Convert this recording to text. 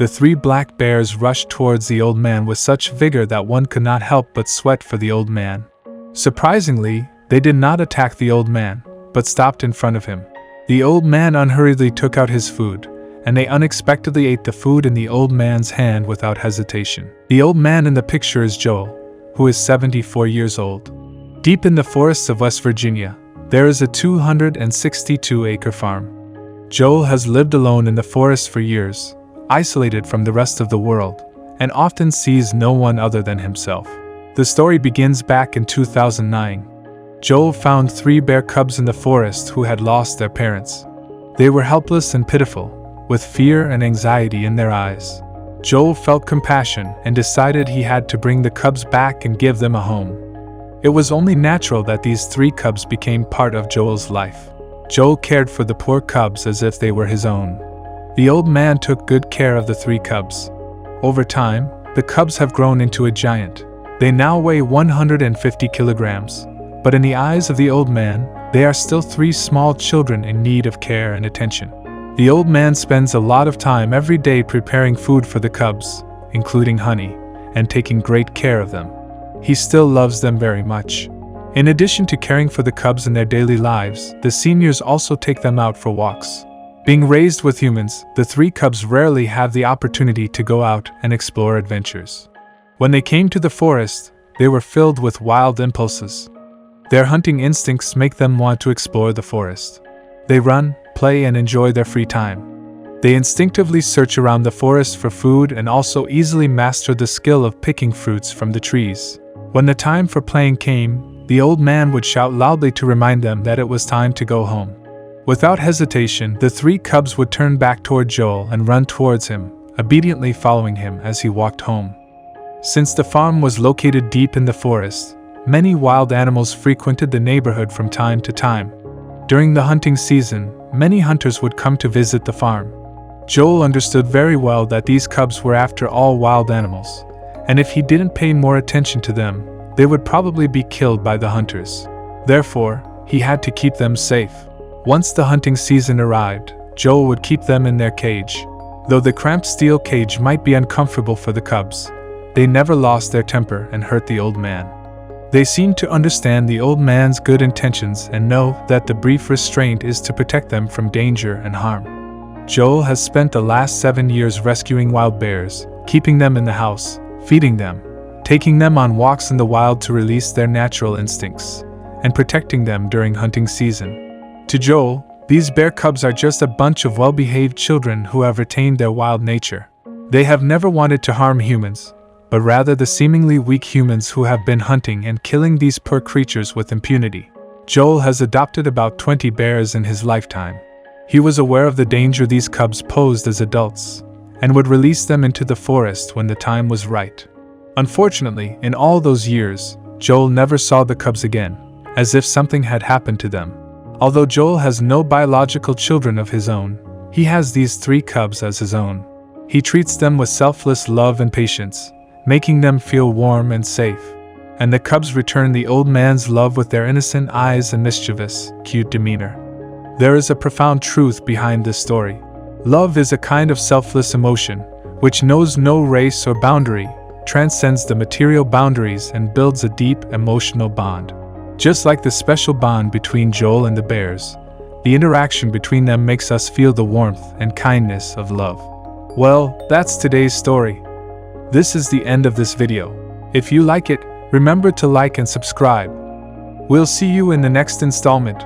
The three black bears rushed towards the old man with such vigor that one could not help but sweat for the old man. Surprisingly, they did not attack the old man, but stopped in front of him. The old man unhurriedly took out his food, and they unexpectedly ate the food in the old man's hand without hesitation. The old man in the picture is Joel, who is 74 years old. Deep in the forests of West Virginia, there is a 262-acre farm. Joel has lived alone in the forest for years, isolated from the rest of the world, and often sees no one other than himself. The story begins back in 2009. Joel found 3 bear cubs in the forest who had lost their parents. They were helpless and pitiful, with fear and anxiety in their eyes. Joel felt compassion and decided he had to bring the cubs back and give them a home. It was only natural that these 3 cubs became part of Joel's life. Joel cared for the poor cubs as if they were his own. The old man took good care of the 3 cubs. Over time, the cubs have grown into a giant. They now weigh 150 kilograms, but in the eyes of the old man, they are still 3 small children in need of care and attention. The old man spends a lot of time every day preparing food for the cubs, including honey, and taking great care of them. He still loves them very much. In addition to caring for the cubs in their daily lives, the seniors also take them out for walks. Being raised with humans, the 3 cubs rarely have the opportunity to go out and explore adventures. When they came to the forest, they were filled with wild impulses. Their hunting instincts make them want to explore the forest. They run, play, and enjoy their free time. They instinctively search around the forest for food and also easily master the skill of picking fruits from the trees. When the time for playing came, the old man would shout loudly to remind them that it was time to go home. Without hesitation, the 3 cubs would turn back toward Joel and run towards him, obediently following him as he walked home. Since the farm was located deep in the forest, many wild animals frequented the neighborhood from time to time. During the hunting season, many hunters would come to visit the farm. Joel understood very well that these cubs were after all wild animals, and if he didn't pay more attention to them, they would probably be killed by the hunters. Therefore, he had to keep them safe. Once the hunting season arrived, Joel would keep them in their cage. Though the cramped steel cage might be uncomfortable for the cubs, they never lost their temper and hurt the old man. They seemed to understand the old man's good intentions and know that the brief restraint is to protect them from danger and harm. Joel has spent the last 7 years rescuing wild bears, keeping them in the house, feeding them, taking them on walks in the wild to release their natural instincts, and protecting them during hunting season. To Joel, these bear cubs are just a bunch of well-behaved children who have retained their wild nature. They have never wanted to harm humans, but rather the seemingly weak humans who have been hunting and killing these poor creatures with impunity. Joel has adopted about 20 bears in his lifetime. He was aware of the danger these cubs posed as adults, and would release them into the forest when the time was right. Unfortunately, in all those years, Joel never saw the cubs again, as if something had happened to them. Although Joel has no biological children of his own, he has these 3 cubs as his own. He treats them with selfless love and patience, making them feel warm and safe. And the cubs return the old man's love with their innocent eyes and mischievous, cute demeanor. There is a profound truth behind this story. Love is a kind of selfless emotion, which knows no race or boundary, transcends the material boundaries and builds a deep emotional bond. Just like the special bond between Joel and the bears, the interaction between them makes us feel the warmth and kindness of love. Well, that's today's story. This is the end of this video. If you like it, remember to like and subscribe. We'll see you in the next installment.